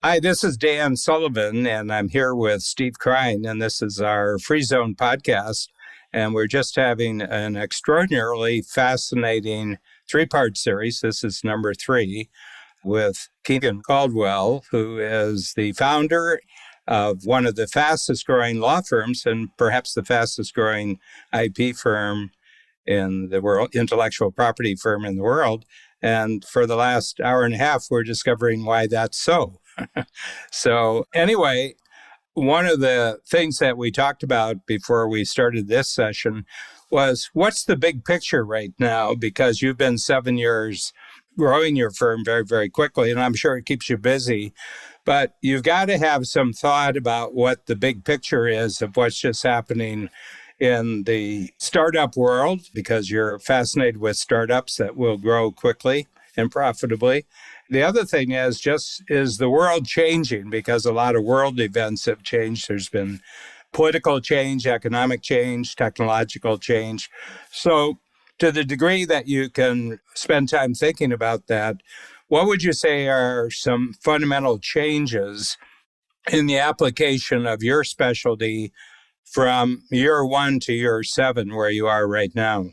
Hi, this is Dan Sullivan, and I'm here with Steve Krein, and this is our Free Zone podcast. And we're just having an extraordinarily fascinating three-part series. This is number 3 with Keegan Caldwell, who is the founder of one of the fastest growing law firms and perhaps the fastest growing IP firm in the world, intellectual property firm in the world. And for the last hour and a half, we're discovering why that's so. So anyway, one of the things that we talked about before we started this session was what's the big picture right now? Because you've been 7 years growing your firm very, very quickly, and I'm sure it keeps you busy. But you've got to have some thought about what the big picture is of what's just happening in the startup world, because you're fascinated with startups that will grow quickly and profitably. The other thing is the world changing? Because a lot of world events have changed. There's been political change, economic change, technological change. So to the degree that you can spend time thinking about that, what would you say are some fundamental changes in the application of your specialty from year 1 to year 7, where you are right now?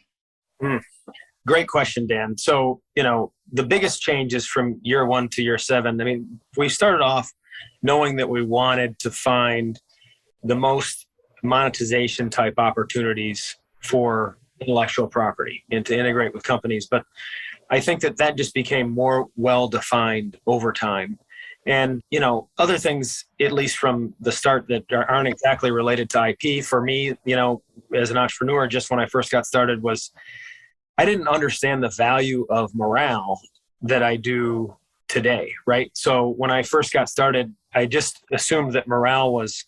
Great question, Dan. So, the biggest changes from year 1 to year 7, we started off knowing that we wanted to find the most monetization type opportunities for intellectual property and to integrate with companies. But I think that just became more well-defined over time. And, other things, at least from the start, that aren't exactly related to IP for me, as an entrepreneur, just when I first got started, was I didn't understand the value of morale that I do today, right? So when I first got started, I just assumed that morale was,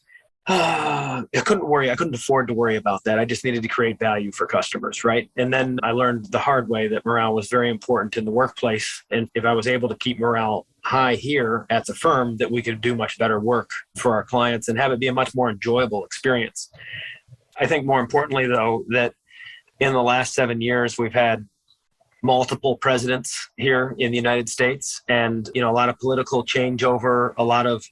I couldn't afford to worry about that. I just needed to create value for customers, right? And then I learned the hard way that morale was very important in the workplace. And if I was able to keep morale high here at the firm, that we could do much better work for our clients and have it be a much more enjoyable experience. I think more importantly, though, that in the last 7 years, we've had multiple presidents here in the United States, and a lot of political changeover, a lot of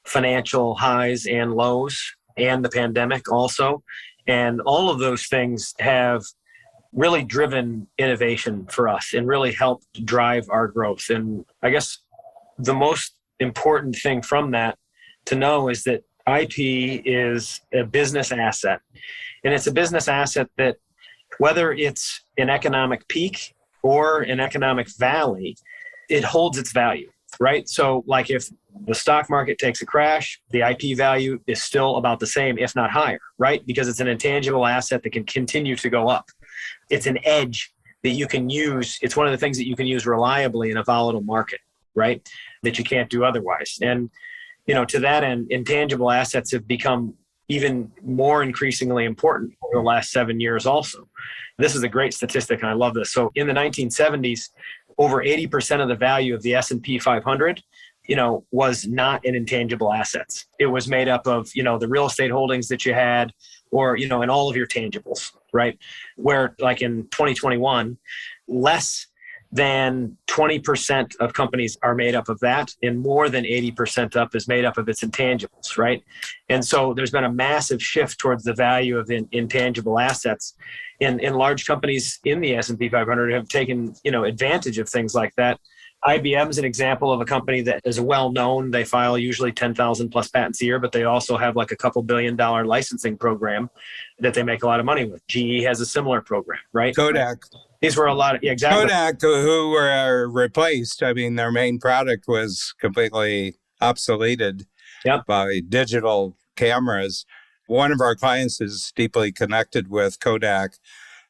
financial highs and lows, and the pandemic also. And all of those things have really driven innovation for us and really helped drive our growth. And I guess the most important thing from that to know is that IP is a business asset. And it's a business asset that, whether it's an economic peak or an economic valley, it holds its value, right? So like if the stock market takes a crash, the IP value is still about the same, if not higher, right? Because it's an intangible asset that can continue to go up. It's an edge that you can use. It's one of the things that you can use reliably in a volatile market, right? That you can't do otherwise. And, to that end, intangible assets have become even more increasingly important over the last 7 years also. This is a great statistic, and I love this. So in the 1970s, over 80% of the value of the S&P 500, was not in intangible assets. It was made up of, the real estate holdings that you had, or, and all of your tangibles, right? Where like in 2021, less than 20% of companies are made up of that, and more than 80% up is made up of its intangibles, right? And so there's been a massive shift towards the value of intangible assets. And large companies in the S&P 500 have taken, advantage of things like that. IBM is an example of a company that is well known. They file usually 10,000 plus patents a year, but they also have like a couple $1 billion licensing program that they make a lot of money with. GE has a similar program, right? Kodak. These were a lot of, exactly. Kodak, who were replaced, their main product was completely obsoleted by digital cameras. One of our clients is deeply connected with Kodak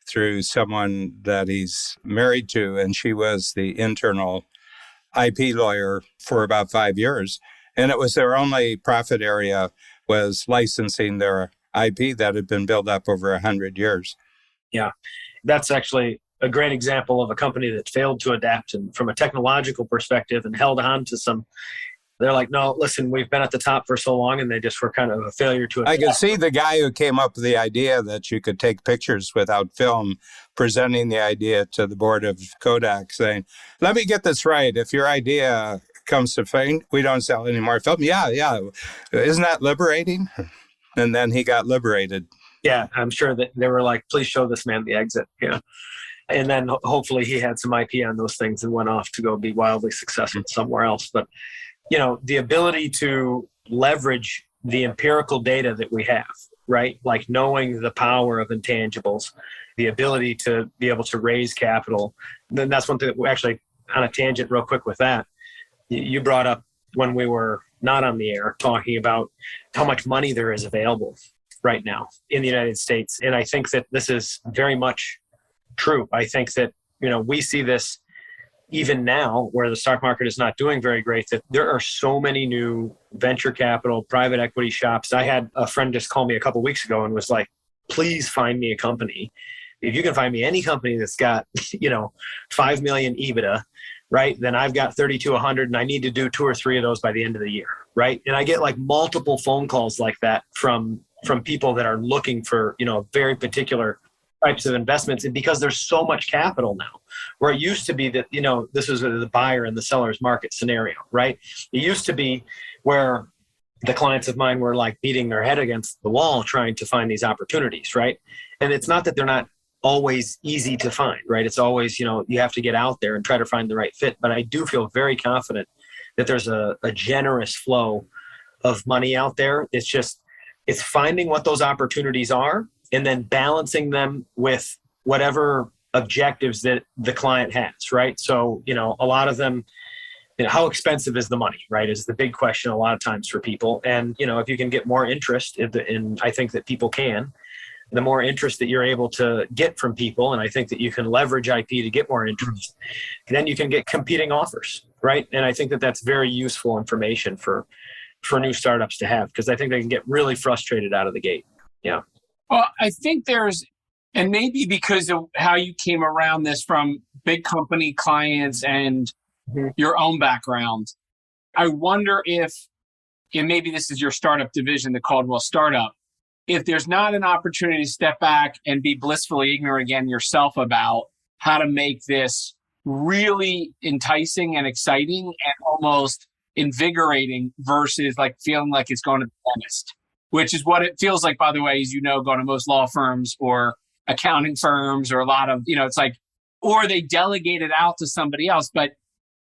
through someone that he's married to, and she was the internal IP lawyer for about 5 years. And it was their only profit area was licensing their IP that had been built up over 100 years. Yeah, that's actually a great example of a company that failed to adapt and from a technological perspective and held on to some. They're like, no, listen, we've been at the top for so long, and they just were kind of a failure to adapt. I can see the guy who came up with the idea that you could take pictures without film, presenting the idea to the board of Kodak saying, let me get this right. If your idea comes to fame, we don't sell any more film. Yeah. Isn't that liberating? And then he got liberated. Yeah, I'm sure that they were like, please show this man the exit. Yeah. And then hopefully he had some IP on those things and went off to go be wildly successful somewhere else. But, the ability to leverage the empirical data that we have, right? Like knowing the power of intangibles, the ability to be able to raise capital. Then that's one thing that we actually, on a tangent real quick with that, you brought up when we were not on the air talking about how much money there is available right now in the United States. And I think that this is very much true. I think that, we see this even now where the stock market is not doing very great, that there are so many new venture capital, private equity shops. I had a friend just call me a couple of weeks ago and was like, please find me a company. If you can find me any company that's got, 5 million EBITDA, right? Then I've got 30 to 100 and I need to do 2 or 3 of those by the end of the year, right? And I get like multiple phone calls like that from people that are looking for, very particular types of investments. And because there's so much capital now, where it used to be that, this was the buyer and the seller's market scenario, right? It used to be where the clients of mine were like beating their head against the wall trying to find these opportunities, right? And it's not that they're not always easy to find, right? It's always, you have to get out there and try to find the right fit. But I do feel very confident that there's a generous flow of money out there. It's finding what those opportunities are and then balancing them with whatever objectives that the client has, right? So, a lot of them, how expensive is the money, right, is the big question a lot of times for people. And, if you can get more interest, and I think that people can, the more interest that you're able to get from people, and I think that you can leverage IP to get more interest, then you can get competing offers, right? And I think that that's very useful information for new startups to have, because I think they can get really frustrated out of the gate. Yeah. Well, I think and maybe because of how you came around this from big company clients and your own background, I wonder if, and maybe this is your startup division, the Caldwell Startup, if there's not an opportunity to step back and be blissfully ignorant again yourself about how to make this really enticing and exciting and almost invigorating versus like feeling like it's going to the dentist, which is what it feels like, by the way, as going to most law firms or accounting firms or a lot of, it's like, or they delegate it out to somebody else. But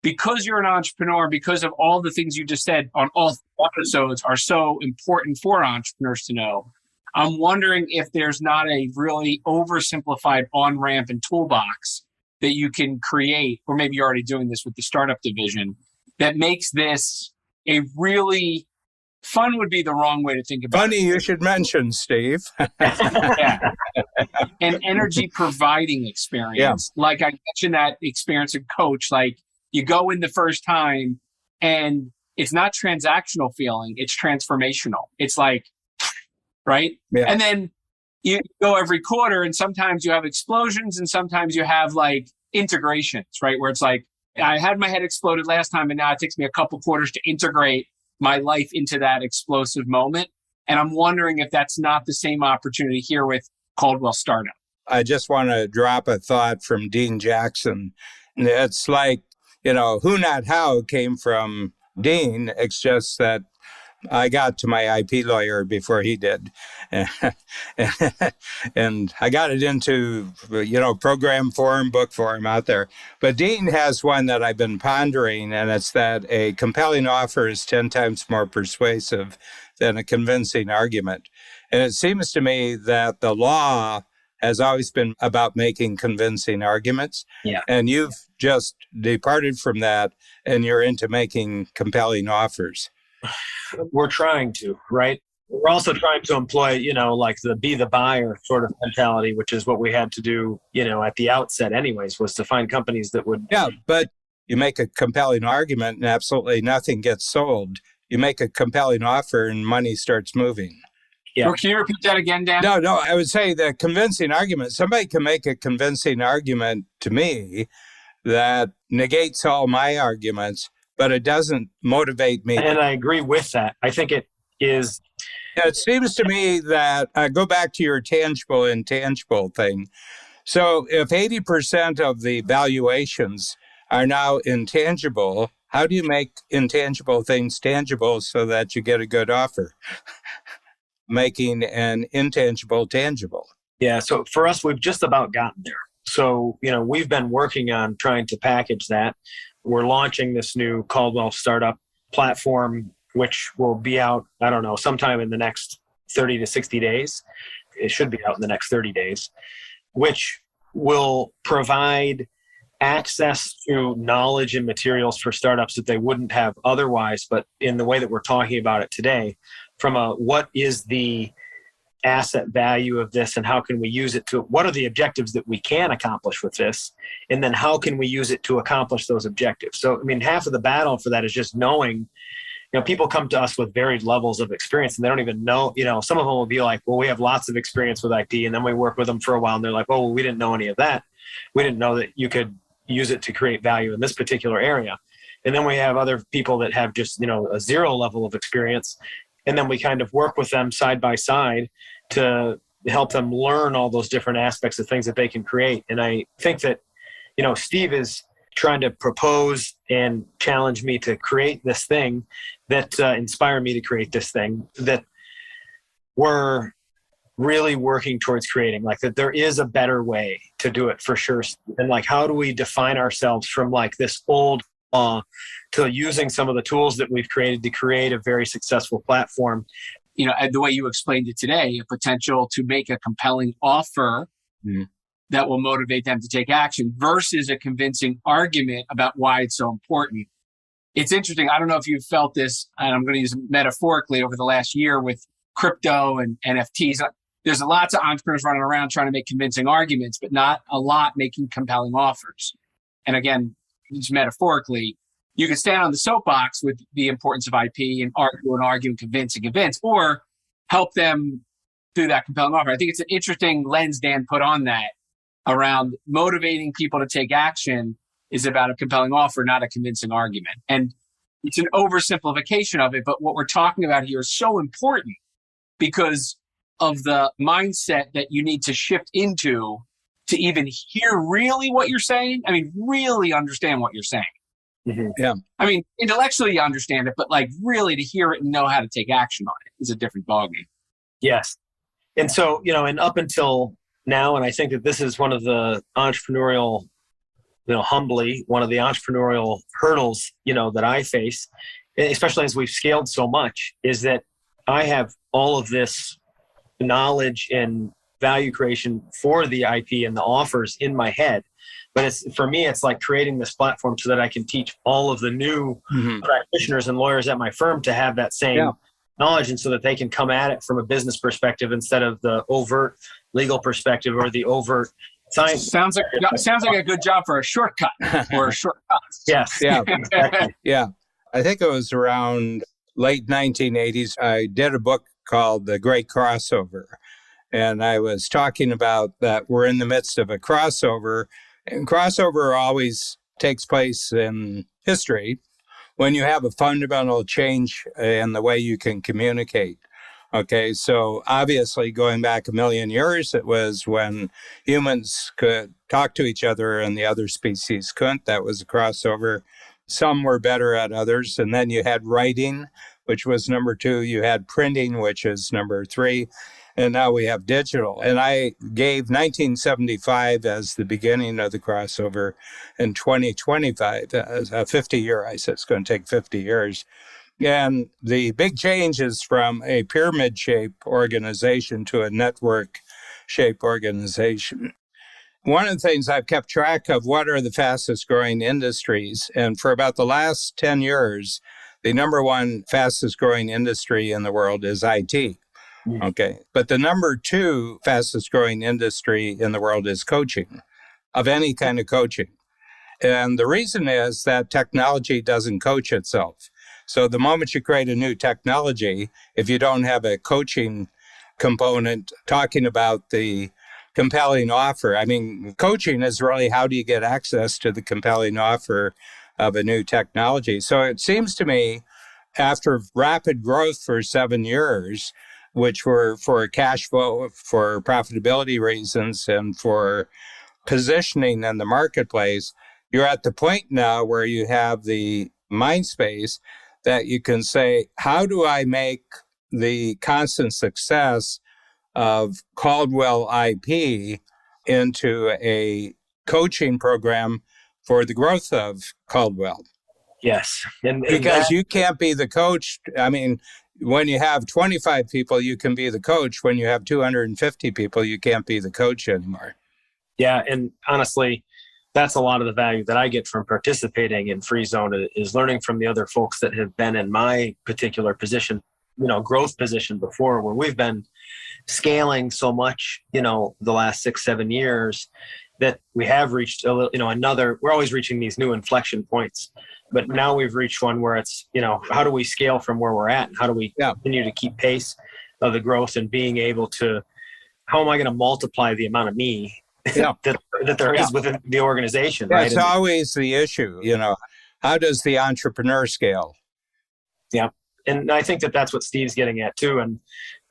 because you're an entrepreneur, because of all the things you just said on all episodes are so important for entrepreneurs to know, I'm wondering if there's not a really oversimplified on-ramp and toolbox that you can create, or maybe you're already doing this with the startup division, that makes this a really fun would be the wrong way to think about it. Funny you should mention, Steve. Yeah. An energy providing experience. Yeah. Like I mentioned that experience of coach, like you go in the first time and it's not transactional feeling, it's transformational. It's like, right? Yeah. And then you go every quarter and sometimes you have explosions and sometimes you have like integrations, right? Where it's like, I had my head exploded last time and now it takes me a couple quarters to integrate my life into that explosive moment. And I'm wondering if that's not the same opportunity here with Caldwell Startup. I just want to drop a thought from Dean Jackson. It's like, who not how came from Dean. It's just that I got to my IP lawyer before he did. And I got it into, program form, book form out there. But Dean has one that I've been pondering, and it's that a compelling offer is 10 times more persuasive than a convincing argument. And it seems to me that the law has always been about making convincing arguments. Yeah. And you've just departed from that, and you're into making compelling offers. We're trying to, right? We're also trying to employ, like the be the buyer sort of mentality, which is what we had to do, at the outset anyways, was to find companies that would. Yeah, but you make a compelling argument and absolutely nothing gets sold. You make a compelling offer and money starts moving. Yeah. Can you repeat that again, Dan? No, I would say the convincing argument, somebody can make a convincing argument to me that negates all my arguments, but it doesn't motivate me. And I agree with that. I think it is. It seems to me that, go back to your tangible, intangible thing. So if 80% of the valuations are now intangible, How do you make intangible things tangible so that you get a good offer? Making an intangible tangible. Yeah. So for us, we've just about gotten there. So, we've been working on trying to package that. We're launching this new Caldwell startup platform, which will be out, I don't know, sometime in the next 30 to 60 days. It should be out in the next 30 days, which will provide access to knowledge and materials for startups that they wouldn't have otherwise. But in the way that we're talking about it today, from what is the asset value of this and how can we use it what are the objectives that we can accomplish with this? And then how can we use it to accomplish those objectives? So, half of the battle for that is just knowing, people come to us with varied levels of experience and they don't even know, some of them will be like, well, we have lots of experience with IP. And then we work with them for a while and they're like, oh, well, we didn't know any of that. We didn't know that you could use it to create value in this particular area. And then we have other people that have just, a zero level of experience. And then we kind of work with them side by side to help them learn all those different aspects of things that they can create. And I think that, Steve is trying to propose and challenge me to create this thing that inspired me to create this thing that we're really working towards creating, like that there is a better way to do it for sure. And like, how do we define ourselves from like this old to using some of the tools that we've created to create a very successful platform? And the way you explained it today, a potential to make a compelling offer that will motivate them to take action versus a convincing argument about why it's so important. It's interesting. I don't know if you've felt this, and I'm going to use it metaphorically over the last year with crypto and NFTs. There's lots of entrepreneurs running around trying to make convincing arguments, but not a lot making compelling offers. And again, just metaphorically, you can stand on the soapbox with the importance of IP and argue and convince, or help them through that compelling offer. I think it's an interesting lens Dan put on that around motivating people to take action is about a compelling offer, not a convincing argument. And it's an oversimplification of it, but what we're talking about here is so important because of the mindset that you need to shift into to even hear really what you're saying. Really understand what you're saying. Mm-hmm. Yeah. Intellectually you understand it, but like really to hear it and know how to take action on it is a different ballgame. Yes. And so, and up until now, and I think that this is one of the entrepreneurial, humbly, one of the entrepreneurial hurdles, that I face, especially as we've scaled so much, is that I have all of this knowledge and value creation for the IP and the offers in my head. But for me, it's like creating this platform so that I can teach all of the new practitioners and lawyers at my firm to have that same knowledge, and so that they can come at it from a business perspective instead of the overt legal perspective or the overt science. Sounds like a good job for a shortcut or a shortcut. Yes. Yeah. Exactly. Yeah. I think it was around late 1980s. I did a book called The Great Crossover. And I was talking about that we're in the midst of a crossover. And crossover always takes place in history when you have a fundamental change in the way you can communicate. Okay, so obviously going back a million years, it was when humans could talk to each other and the other species couldn't. That was a crossover. Some were better at others. And then you had writing, which was number 2. You had printing, which is number 3. And now we have digital. And I gave 1975 as the beginning of the crossover and 2025 as a 50-year. I said it's going to take 50 years. And the big change is from a pyramid-shaped organization to a network-shaped organization. One of the things I've kept track of, what are the fastest growing industries? And for about the last 10 years, the number one fastest growing industry in the world is IT. Okay. But the number 2 fastest growing industry in the world is coaching, of any kind of coaching. And the reason is that technology doesn't coach itself. So the moment you create a new technology, if you don't have a coaching component talking about the compelling offer, coaching is really how do you get access to the compelling offer of a new technology. So it seems to me, after rapid growth for 7 years, which were for cash flow, for profitability reasons, and for positioning in the marketplace, you're at the point now where you have the mind space that you can say, how do I make the constant success of Caldwell IP into a coaching program for the growth of Caldwell? Yes. Because you can't be the coach. I mean, when you have 25 people, you can be the coach. When you have 250 people, you can't be the coach anymore. Yeah. And honestly, that's a lot of the value that I get from participating in Free Zone is learning from the other folks that have been in my particular position, growth position before, where we've been scaling so much, the last 6-7 years that we have reached we're always reaching these new inflection points, but now we've reached one where it's, how do we scale from where we're at and how do we continue to keep pace of the growth and being able to, how am I going to multiply the amount of me that there is within the organization, right? That's always the issue, how does the entrepreneur scale? Yeah. And I think that's what Steve's getting at too. And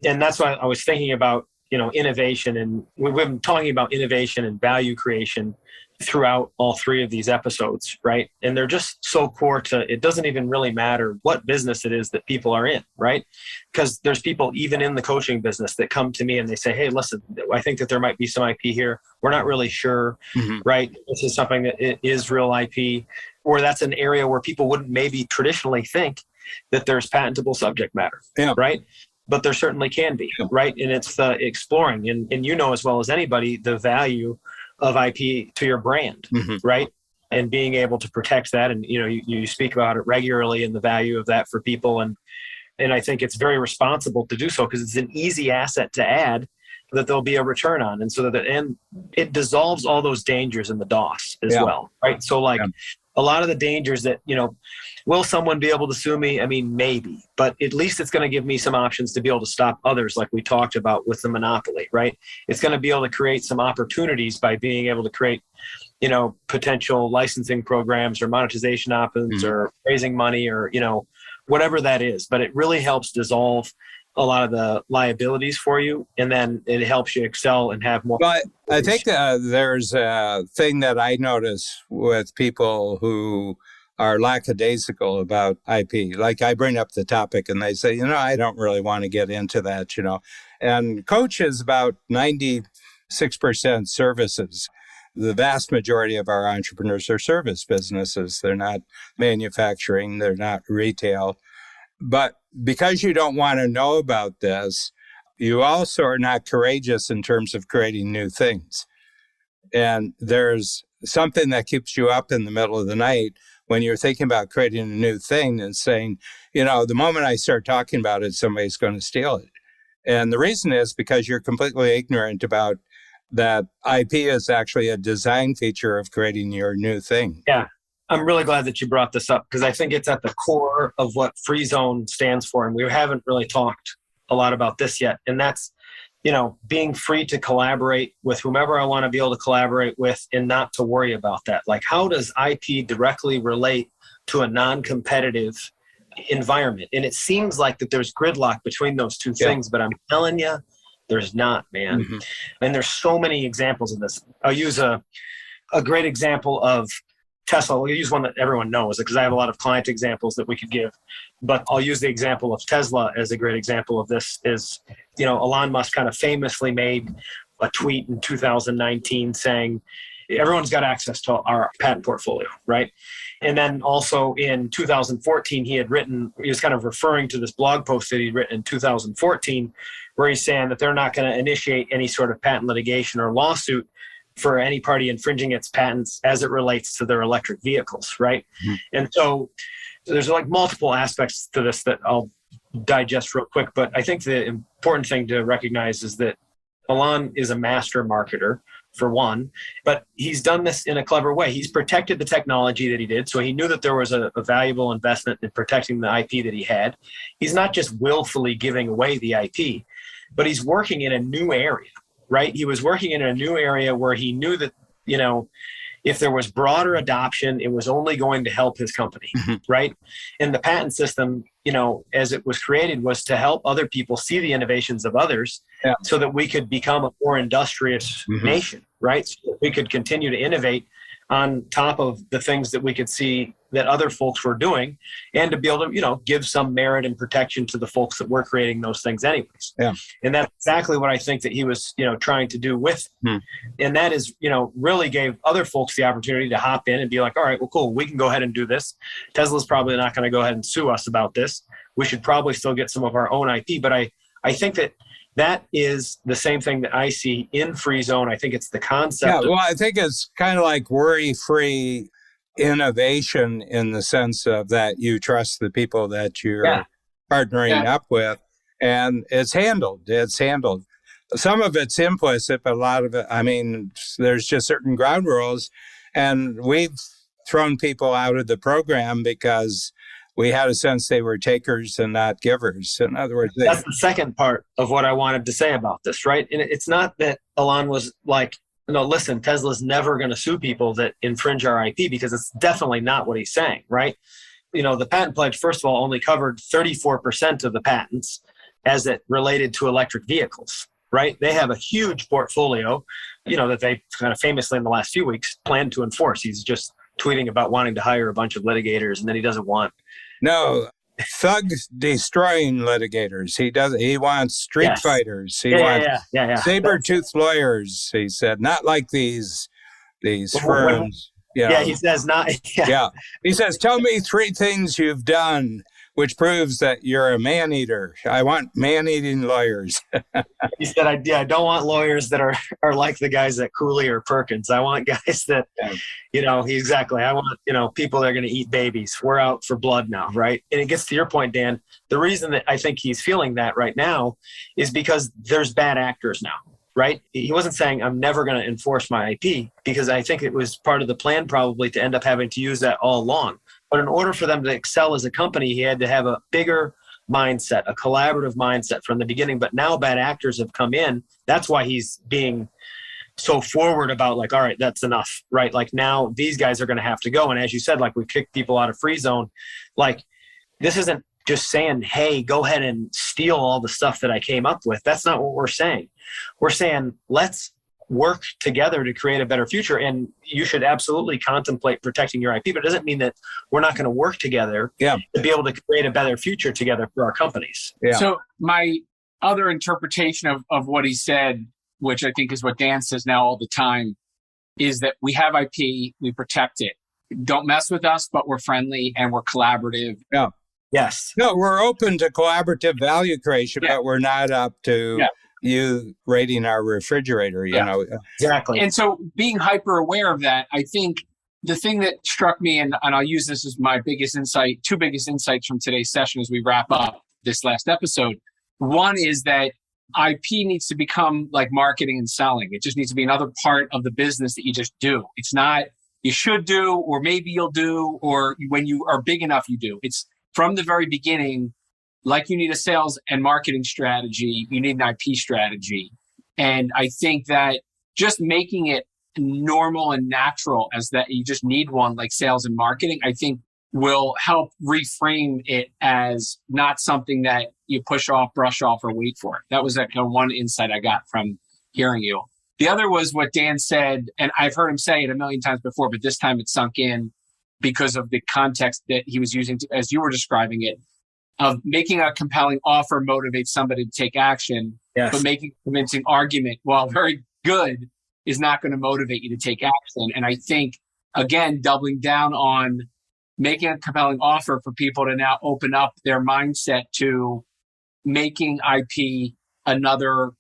that's why I was thinking about, innovation, and we've been talking about innovation and value creation throughout all three of these episodes, right? And they're just so core to, it doesn't even really matter what business it is that people are in, right? Because there's people even in the coaching business that come to me and they say, hey, listen, I think that there might be some IP here. We're not really sure, right? This is something that is real IP, or that's an area where people wouldn't maybe traditionally think that there's patentable subject matter, right? But there certainly can be, right? And it's the exploring, and as well as anybody, the value of IP to your brand, right? And being able to protect that. And, you speak about it regularly and the value of that for people. And I think it's very responsible to do so because it's an easy asset to add that there'll be a return on. And so and it dissolves all those dangers in the DOS as well, right? So a lot of the dangers that, will someone be able to sue me? I mean, maybe, but at least it's going to give me some options to be able to stop others like we talked about with the monopoly, right? It's going to be able to create some opportunities by being able to create, potential licensing programs or monetization options or raising money or, whatever that is. But it really helps dissolve a lot of the liabilities for you. And then it helps you excel and have more. But I think there's a thing that I notice with people who are lackadaisical about IP. Like I bring up the topic and they say, I don't really want to get into that, And coach is about 96% services. The vast majority of our entrepreneurs are service businesses. They're not manufacturing. They're not retail. But because you don't want to know about this, you also are not courageous in terms of creating new things. And there's something that keeps you up in the middle of the night when you're thinking about creating a new thing and saying, the moment I start talking about it, somebody's going to steal it. And the reason is because you're completely ignorant about that IP is actually a design feature of creating your new thing. Yeah. I'm really glad that you brought this up because I think it's at the core of what Free Zone stands for. And we haven't really talked a lot about this yet. And that's, being free to collaborate with whomever I want to be able to collaborate with and not to worry about that. Like, how does IP directly relate to a non-competitive environment? And it seems like that there's gridlock between those two things, but I'm telling you, there's not, man. And there's so many examples of this. I'll use a great example of Tesla. We'll use one that everyone knows because I have a lot of client examples that we could give, but I'll use the example of Tesla as a great example of this is, Elon Musk kind of famously made a tweet in 2019 saying, everyone's got access to our patent portfolio, right? And then also in 2014, he was kind of referring to this blog post that he'd written in 2014, where he's saying that they're not going to initiate any sort of patent litigation or lawsuit for any party infringing its patents as it relates to their electric vehicles, right? And so there's multiple aspects to this that I'll digest real quick, but I think the important thing to recognize is that Elon is a master marketer, for one, but he's done this in a clever way. He's protected the technology that he did, so he knew that there was a valuable investment in protecting the IP that he had. He's not just willfully giving away the IP, but he's working in a new area. Right? He was working in a new area where he knew that, if there was broader adoption, it was only going to help his company, right? And the patent system, as it was created, was to help other people see the innovations of others so that we could become a more industrious nation, right? So that we could continue to innovate on top of the things that we could see that other folks were doing, and to be able to, give some merit and protection to the folks that were creating those things anyways. Yeah. And that's exactly what I think that he was, trying to do with. And that is, really gave other folks the opportunity to hop in and be like, all right, well, cool. We can go ahead and do this. Tesla's probably not going to go ahead and sue us about this. We should probably still get some of our own IP. But I think that is the same thing that I see in Free Zone. I think it's the concept. Yeah, well, I think it's kind of like worry-free innovation in the sense of that you trust the people that you're partnering up with, and it's handled. Some of it's implicit, but a lot of it, there's just certain ground rules, and we've thrown people out of the program because we had a sense they were takers and not givers. In other words, that's the second part of what I wanted to say about this, right? And it's not that Alon was like, no, listen, Tesla's never going to sue people that infringe our IP, because it's definitely not what he's saying, right? The patent pledge, first of all, only covered 34% of the patents as it related to electric vehicles, right? They have a huge portfolio, that they kind of famously in the last few weeks planned to enforce. He's just tweeting about wanting to hire a bunch of litigators, and then he doesn't want. No, thugs destroying litigators. He wants street fighters. He wants saber-toothed lawyers. He said, not like these firms. He says not. He says, tell me 3 things you've done which proves that you're a man-eater. I want man-eating lawyers. He said, I don't want lawyers that are like the guys at Cooley or Perkins. I want guys that, exactly. I want, people that are going to eat babies. We're out for blood now, right? And it gets to your point, Dan. The reason that I think he's feeling that right now is because there's bad actors now, right? He wasn't saying, I'm never going to enforce my IP, because I think it was part of the plan probably to end up having to use that all along. But in order for them to excel as a company, he had to have a bigger mindset, a collaborative mindset from the beginning. But now bad actors have come in. That's why he's being so forward about like, all right, that's enough, right? Like now these guys are going to have to go. And as you said, like we kicked people out of Free Zone. Like this isn't just saying, hey, go ahead and steal all the stuff that I came up with. That's not what we're saying. We're saying, let's work together to create a better future. And you should absolutely contemplate protecting your IP, but it doesn't mean that we're not going to work together to be able to create a better future together for our companies. Yeah. So my other interpretation of what he said, which I think is what Dan says now all the time, is that we have IP, we protect it. Don't mess with us, but we're friendly and we're collaborative. Yeah. Yes. No, we're open to collaborative value creation, but we're not up to you raiding our refrigerator, you know. Exactly. And so being hyper aware of that, I think the thing that struck me, and I'll use this as my biggest insight, 2 biggest insights from today's session as we wrap up this last episode. One is that IP needs to become like marketing and selling. It just needs to be another part of the business that you just do. It's not you should do, or maybe you'll do, or when you are big enough, you do. It's from the very beginning, like you need a sales and marketing strategy, you need an IP strategy. And I think that just making it normal and natural as that you just need one like sales and marketing, I think will help reframe it as not something that you push off, brush off, or wait for. That was that kind of one insight I got from hearing you. The other was what Dan said, and I've heard him say it a million times before, but this time it sunk in because of the context that he was using as you were describing it, of making a compelling offer motivates somebody to take action, but making a convincing argument, while very good, is not going to motivate you to take action. And I think, again, doubling down on making a compelling offer for people to now open up their mindset to making IP another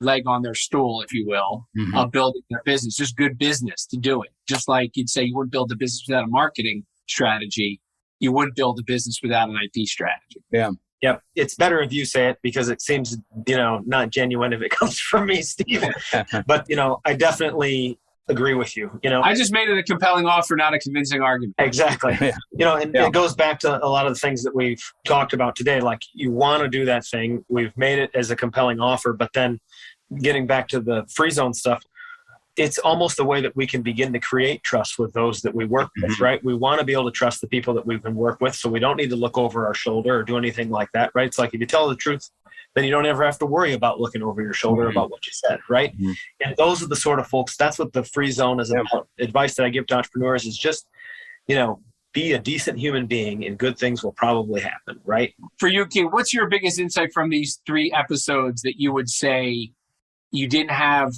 leg on their stool, if you will, of building their business, just good business to do it. Just like you'd say you wouldn't build a business without a marketing strategy, you wouldn't build a business without an IP strategy. Yeah. Yep. It's better if you say it because it seems, not genuine if it comes from me, Steve. But, I definitely agree with you. I just made it a compelling offer, not a convincing argument. Exactly. It goes back to a lot of the things that we've talked about today. Like you want to do that thing. We've made it as a compelling offer, but then getting back to the Free Zone stuff, it's almost a way that we can begin to create trust with those that we work with, right? We want to be able to trust the people that we've been worked with, so we don't need to look over our shoulder or do anything like that, right? It's like if you tell the truth, then you don't ever have to worry about looking over your shoulder about what you said, right? And those are the sort of folks, that's what the Free Zone is about. Advice that I give to entrepreneurs is just, be a decent human being and good things will probably happen, right? For you, King, what's your biggest insight from these 3 episodes that you would say you didn't have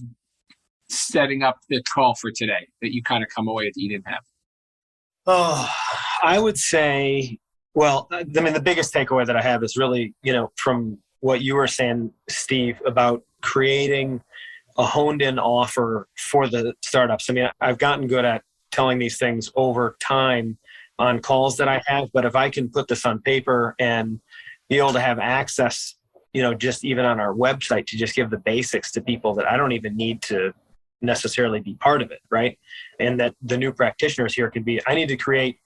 setting up the call for today, that you kind of come away that you didn't have? Oh, I would say, well, I mean, the biggest takeaway that I have is really, from what you were saying, Steve, about creating a honed in offer for the startups. I mean, I've gotten good at telling these things over time on calls that I have, but if I can put this on paper and be able to have access, just even on our website to just give the basics to people that I don't even need to necessarily be part of it, right? And that the new practitioners here could be, I need to create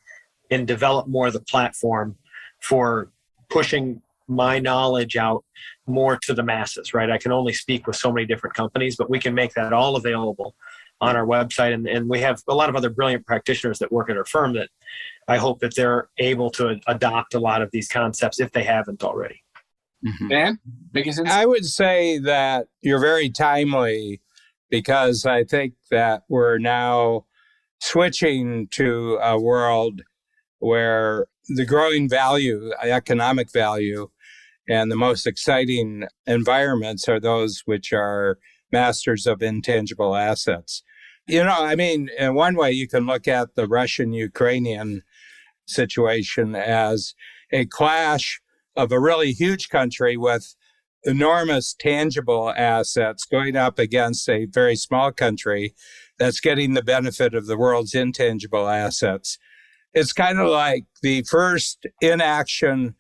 and develop more of the platform for pushing my knowledge out more to the masses, right? I can only speak with so many different companies, but we can make that all available on our website. And we have a lot of other brilliant practitioners that work at our firm that I hope that they're able to adopt a lot of these concepts if they haven't already. Mm-hmm. Dan, biggest insight? I would say that you're very timely, because I think that we're now switching to a world where the growing value, economic value, and the most exciting environments are those which are masters of intangible assets. I mean, in one way, you can look at the Russian-Ukrainian situation as a clash of a really huge country with enormous tangible assets going up against a very small country that's getting the benefit of the world's intangible assets. It's kind of like the first in-action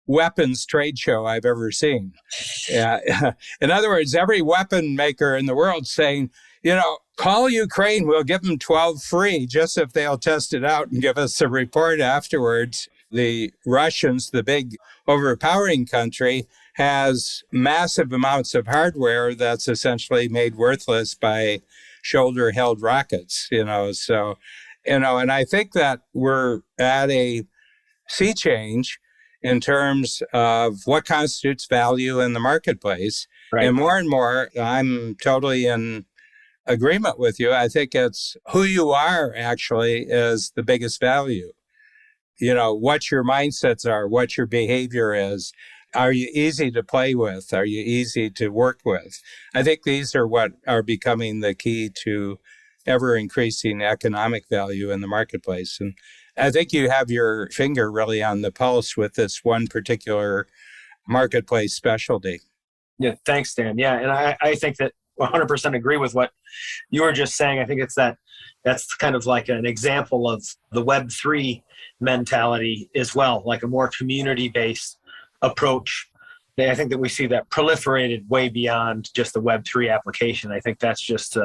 weapons trade show I've ever seen. In other words, every weapon maker in the world saying, call Ukraine, we'll give them 12 free, just if they'll test it out and give us a report afterwards. The Russians, the big overpowering country, has massive amounts of hardware that's essentially made worthless by shoulder-held rockets, so, and I think that we're at a sea change in terms of what constitutes value in the marketplace. Right. And more, I'm totally in agreement with you. I think it's who you are actually is the biggest value. What your mindsets are, what your behavior is. Are you easy to play with? Are you easy to work with? I think these are what are becoming the key to ever increasing economic value in the marketplace. And I think you have your finger really on the pulse with this one particular marketplace specialty. Yeah, thanks, Dan. Yeah, and I think that 100% agree with what you were just saying. I think that's kind of like an example of the Web3 mentality as well, like a more community-based approach. I think that we see that proliferated way beyond just the Web3 application. I think that's just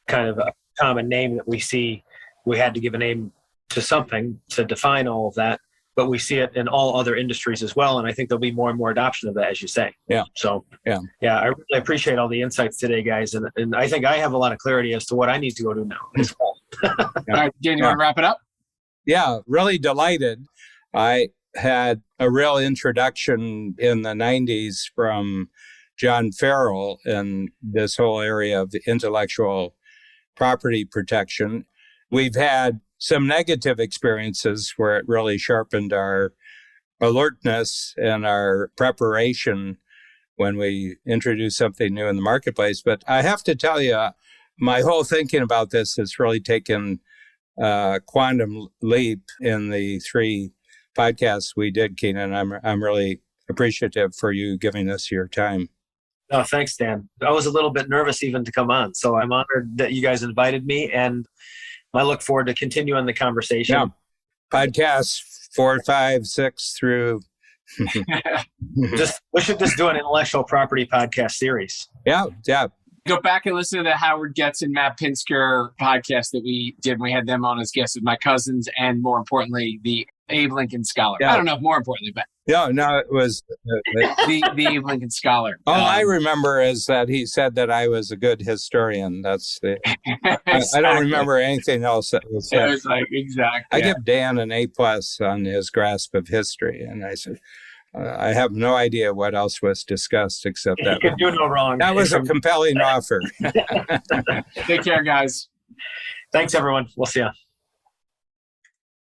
kind of a common name that we see. We had to give a name to something to define all of that, but we see it in all other industries as well. And I think there'll be more and more adoption of that, as you say. Yeah. So, yeah, I really appreciate all the insights today, guys. And I think I have a lot of clarity as to what I need to go do now as well. All right, Dan, you want to wrap it up? Yeah, really delighted. I had a real introduction in the 90s from John Farrell in this whole area of intellectual property protection. We've had some negative experiences where it really sharpened our alertness and our preparation when we introduce something new in the marketplace. But I have to tell you, my whole thinking about this has really taken a quantum leap in the 3 podcasts we did, Keenan. I'm really appreciative for you giving us your time. Oh, thanks, Dan. I was a little bit nervous even to come on, so I'm honored that you guys invited me, and I look forward to continuing the conversation. Yeah. Podcasts 4, 5, 6 through. We should just do an intellectual property podcast series. Yeah. Go back and listen to the Howard Getz and Matt Pinsker podcast that we did. We had them on as guests with my cousins, and more importantly, the Abe Lincoln Scholar. Yeah. I don't know if more importantly, but no, it was the Abe Lincoln Scholar. All I remember is that he said that I was a good historian. That's the. Exactly. I don't remember anything else that was said. It was like exactly. I give Dan an A+ on his grasp of history, and I said, I have no idea what else was discussed except that. You can do no wrong. That was a compelling offer. Take care, guys. Thanks, everyone. We'll see you.